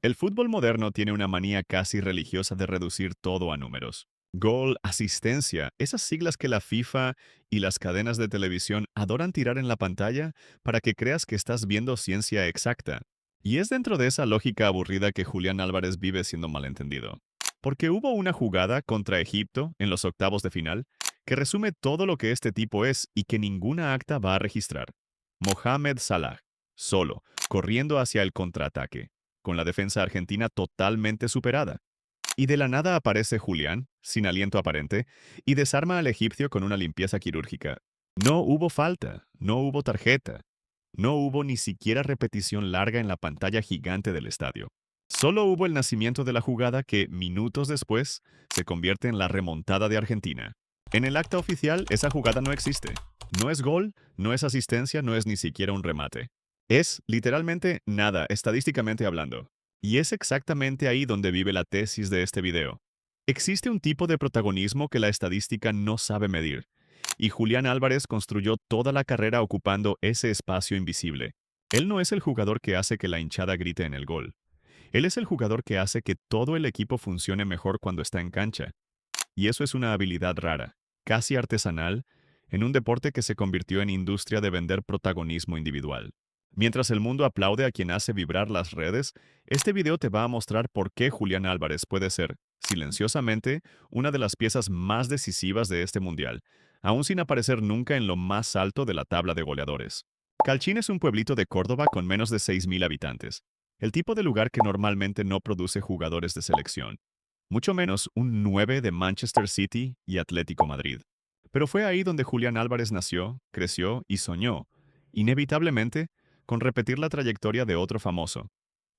El fútbol moderno tiene una manía casi religiosa de reducir todo a números. Gol, asistencia, esas siglas que la FIFA y las cadenas de televisión adoran tirar en la pantalla para que creas que estás viendo ciencia exacta. Y es dentro de esa lógica aburrida que Julián Álvarez vive siendo malentendido. Porque hubo una jugada contra Egipto en los octavos de final que resume todo lo que este tipo es y que ninguna acta va a registrar. Mohamed Salah, solo, corriendo hacia el contraataque con la defensa argentina totalmente superada. Y de la nada aparece Julián, sin aliento aparente, y desarma al egipcio con una limpieza quirúrgica. No hubo falta, no hubo tarjeta, no hubo ni siquiera repetición larga en la pantalla gigante del estadio. Solo hubo el nacimiento de la jugada que, minutos después, se convierte en la remontada de Argentina. En el acta oficial, esa jugada no existe. No es gol, no es asistencia, no es ni siquiera un remate. Es, literalmente, nada, estadísticamente hablando. Y es exactamente ahí donde vive la tesis de este video. Existe un tipo de protagonismo que la estadística no sabe medir, y Julián Álvarez construyó toda la carrera ocupando ese espacio invisible. Él no es el jugador que hace que la hinchada grite en el gol. Él es el jugador que hace que todo el equipo funcione mejor cuando está en cancha. Y eso es una habilidad rara, casi artesanal, en un deporte que se convirtió en industria de vender protagonismo individual. Mientras el mundo aplaude a quien hace vibrar las redes, este video te va a mostrar por qué Julián Álvarez puede ser, silenciosamente, una de las piezas más decisivas de este mundial, aún sin aparecer nunca en lo más alto de la tabla de goleadores. Calchín es un pueblito de Córdoba con menos de 6.000 habitantes, el tipo de lugar que normalmente no produce jugadores de selección, mucho menos un 9 de Manchester City y Atlético Madrid. Pero fue ahí donde Julián Álvarez nació, creció y soñó, inevitablemente, con repetir la trayectoria de otro famoso,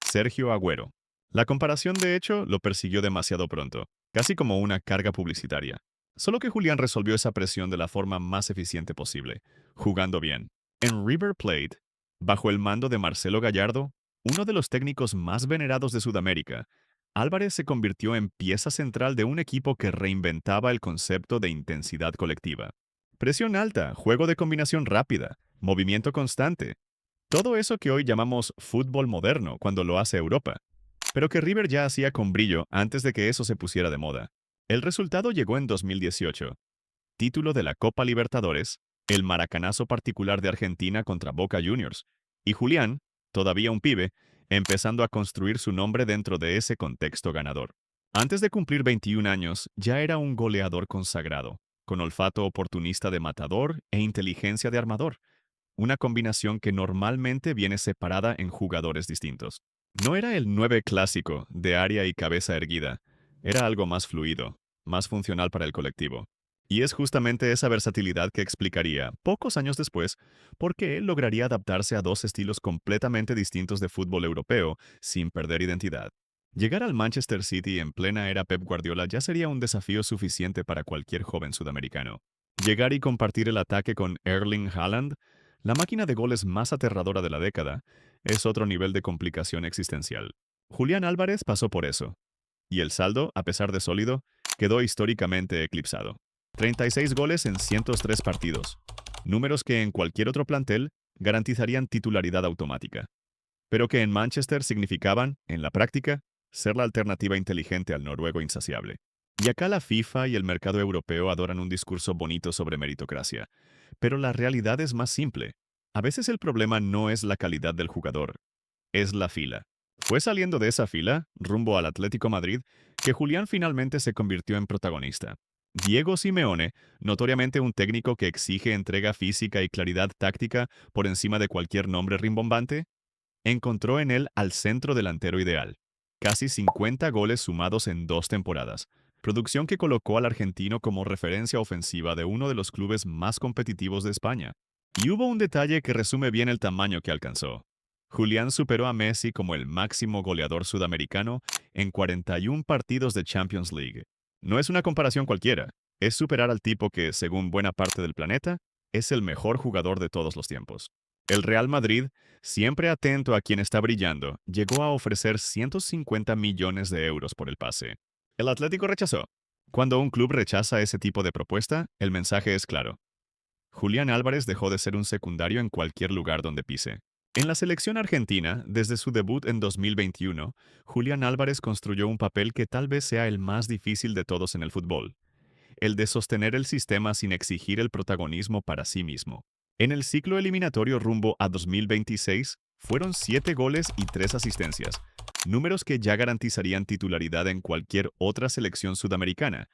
Sergio Agüero. La comparación, de hecho, lo persiguió demasiado pronto, casi como una carga publicitaria. Solo que Julián resolvió esa presión de la forma más eficiente posible, jugando bien. En River Plate, bajo el mando de Marcelo Gallardo, uno de los técnicos más venerados de Sudamérica, Álvarez se convirtió en pieza central de un equipo que reinventaba el concepto de intensidad colectiva. Presión alta, juego de combinación rápida, movimiento constante. Todo eso que hoy llamamos fútbol moderno cuando lo hace Europa, pero que River ya hacía con brillo antes de que eso se pusiera de moda. El resultado llegó en 2018. Título de la Copa Libertadores, el maracanazo particular de Argentina contra Boca Juniors, y Julián, todavía un pibe, empezando a construir su nombre dentro de ese contexto ganador. Antes de cumplir 21 años, ya era un goleador consagrado, con olfato oportunista de matador e inteligencia de armador, una combinación que normalmente viene separada en jugadores distintos. No era el 9 clásico de área y cabeza erguida, era algo más fluido, más funcional para el colectivo. Y es justamente esa versatilidad que explicaría, pocos años después, por qué él lograría adaptarse a dos estilos completamente distintos de fútbol europeo sin perder identidad. Llegar al Manchester City en plena era Pep Guardiola ya sería un desafío suficiente para cualquier joven sudamericano. Llegar y compartir el ataque con Erling Haaland, la máquina de goles más aterradora de la década, es otro nivel de complicación existencial. Julián Álvarez pasó por eso, y el saldo, a pesar de sólido, quedó históricamente eclipsado. 36 goles en 103 partidos, números que en cualquier otro plantel garantizarían titularidad automática, pero que en Manchester significaban, en la práctica, ser la alternativa inteligente al noruego insaciable. Y acá la FIFA y el mercado europeo adoran un discurso bonito sobre meritocracia, pero la realidad es más simple. A veces el problema no es la calidad del jugador, es la fila. Fue saliendo de esa fila, rumbo al Atlético Madrid, que Julián finalmente se convirtió en protagonista. Diego Simeone, notoriamente un técnico que exige entrega física y claridad táctica por encima de cualquier nombre rimbombante, encontró en él al centro delantero ideal. Casi 50 goles sumados en 2 temporadas, producción que colocó al argentino como referencia ofensiva de uno de los clubes más competitivos de España. Y hubo un detalle que resume bien el tamaño que alcanzó. Julián superó a Messi como el máximo goleador sudamericano en 41 partidos de Champions League. No es una comparación cualquiera, es superar al tipo que, según buena parte del planeta, es el mejor jugador de todos los tiempos. El Real Madrid, siempre atento a quien está brillando, llegó a ofrecer 150 millones de euros por el pase. El Atlético rechazó. Cuando un club rechaza ese tipo de propuesta, el mensaje es claro. Julián Álvarez dejó de ser un secundario en cualquier lugar donde pise. En la selección argentina, desde su debut en 2021, Julián Álvarez construyó un papel que tal vez sea el más difícil de todos en el fútbol, el de sostener el sistema sin exigir el protagonismo para sí mismo. En el ciclo eliminatorio rumbo a 2026, fueron 7 goles y 3 asistencias, números que ya garantizarían titularidad en cualquier otra selección sudamericana,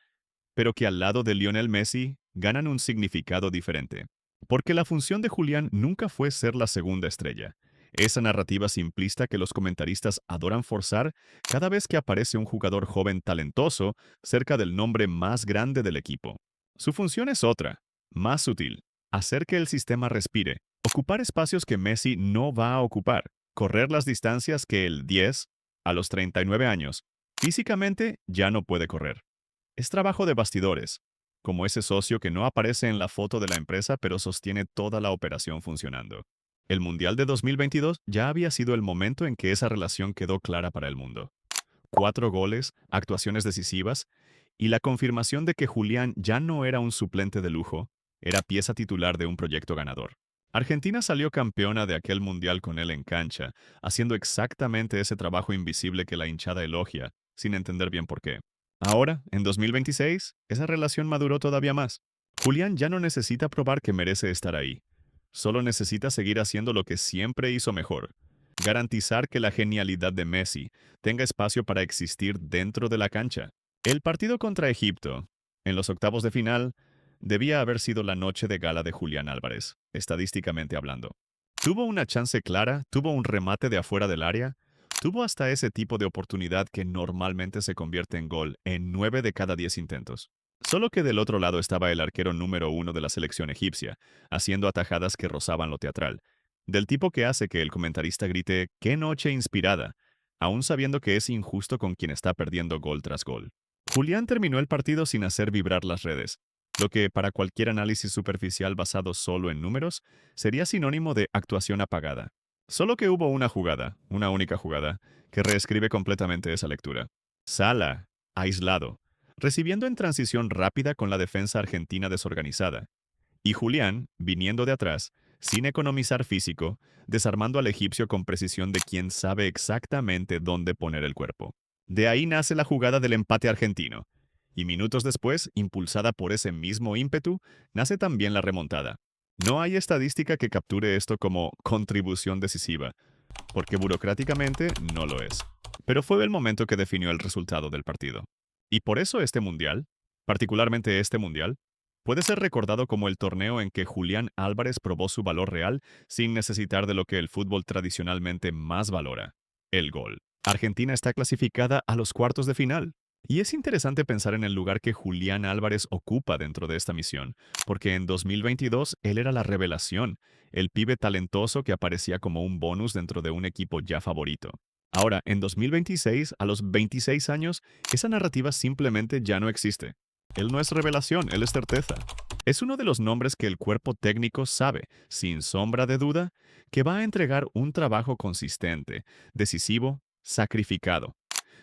pero que al lado de Lionel Messi ganan un significado diferente. Porque la función de Julián nunca fue ser la segunda estrella. Esa narrativa simplista que los comentaristas adoran forzar cada vez que aparece un jugador joven talentoso cerca del nombre más grande del equipo. Su función es otra, más sutil: hacer que el sistema respire, ocupar espacios que Messi no va a ocupar, correr las distancias que el 10, a los 39 años, físicamente ya no puede correr. Es trabajo de bastidores, como ese socio que no aparece en la foto de la empresa pero sostiene toda la operación funcionando. El Mundial de 2022 ya había sido el momento en que esa relación quedó clara para el mundo. 4 goles, actuaciones decisivas y la confirmación de que Julián ya no era un suplente de lujo, era pieza titular de un proyecto ganador. Argentina salió campeona de aquel Mundial con él en cancha, haciendo exactamente ese trabajo invisible que la hinchada elogia, sin entender bien por qué. Ahora, en 2026, esa relación maduró todavía más. Julián ya no necesita probar que merece estar ahí. Solo necesita seguir haciendo lo que siempre hizo mejor: garantizar que la genialidad de Messi tenga espacio para existir dentro de la cancha. El partido contra Egipto, en los octavos de final, debía haber sido la noche de gala de Julián Álvarez, estadísticamente hablando. Tuvo una chance clara, tuvo un remate de afuera del área, tuvo hasta ese tipo de oportunidad que normalmente se convierte en gol en 9 de cada 10 intentos. Solo que del otro lado estaba el arquero número 1 de la selección egipcia, haciendo atajadas que rozaban lo teatral, del tipo que hace que el comentarista grite «¡Qué noche inspirada!», aún sabiendo que es injusto con quien está perdiendo gol tras gol. Julián terminó el partido sin hacer vibrar las redes, lo que para cualquier análisis superficial basado solo en números sería sinónimo de actuación apagada. Solo que hubo una jugada, una única jugada, que reescribe completamente esa lectura. Sala, aislado, recibiendo en transición rápida con la defensa argentina desorganizada. Y Julián, viniendo de atrás, sin economizar físico, desarmando al egipcio con precisión de quien sabe exactamente dónde poner el cuerpo. De ahí nace la jugada del empate argentino. Y minutos después, impulsada por ese mismo ímpetu, nace también la remontada. No hay estadística que capture esto como contribución decisiva, porque burocráticamente no lo es. Pero fue el momento que definió el resultado del partido. Y por eso este mundial, particularmente este mundial, puede ser recordado como el torneo en que Julián Álvarez probó su valor real sin necesitar de lo que el fútbol tradicionalmente más valora: el gol. Argentina está clasificada a los cuartos de final. Y es interesante pensar en el lugar que Julián Álvarez ocupa dentro de esta misión, porque en 2022 él era la revelación, el pibe talentoso que aparecía como un bonus dentro de un equipo ya favorito. Ahora, en 2026, a los 26 años, esa narrativa simplemente ya no existe. Él no es revelación, él es certeza. Es uno de los nombres que el cuerpo técnico sabe, sin sombra de duda, que va a entregar un trabajo consistente, decisivo, sacrificado,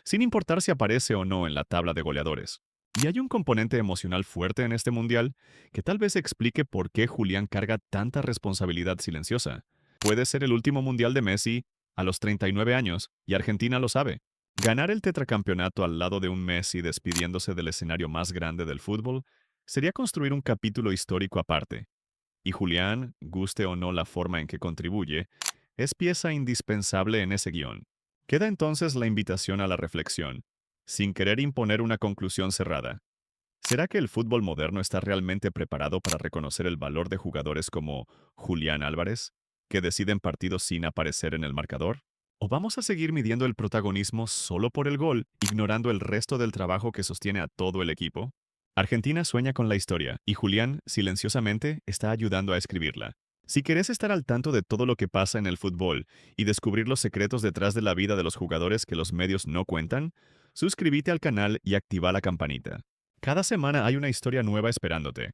sin importar si aparece o no en la tabla de goleadores. Y hay un componente emocional fuerte en este mundial que tal vez explique por qué Julián carga tanta responsabilidad silenciosa. Puede ser el último mundial de Messi a los 39 años, y Argentina lo sabe. Ganar el tetracampeonato al lado de un Messi despidiéndose del escenario más grande del fútbol sería construir un capítulo histórico aparte. Y Julián, guste o no la forma en que contribuye, es pieza indispensable en ese guión. Queda entonces la invitación a la reflexión, sin querer imponer una conclusión cerrada. ¿Será que el fútbol moderno está realmente preparado para reconocer el valor de jugadores como Julián Álvarez, que deciden partidos sin aparecer en el marcador? ¿O vamos a seguir midiendo el protagonismo solo por el gol, ignorando el resto del trabajo que sostiene a todo el equipo? Argentina sueña con la historia, y Julián, silenciosamente, está ayudando a escribirla. Si querés estar al tanto de todo lo que pasa en el fútbol y descubrir los secretos detrás de la vida de los jugadores que los medios no cuentan, suscríbete al canal y activa la campanita. Cada semana hay una historia nueva esperándote.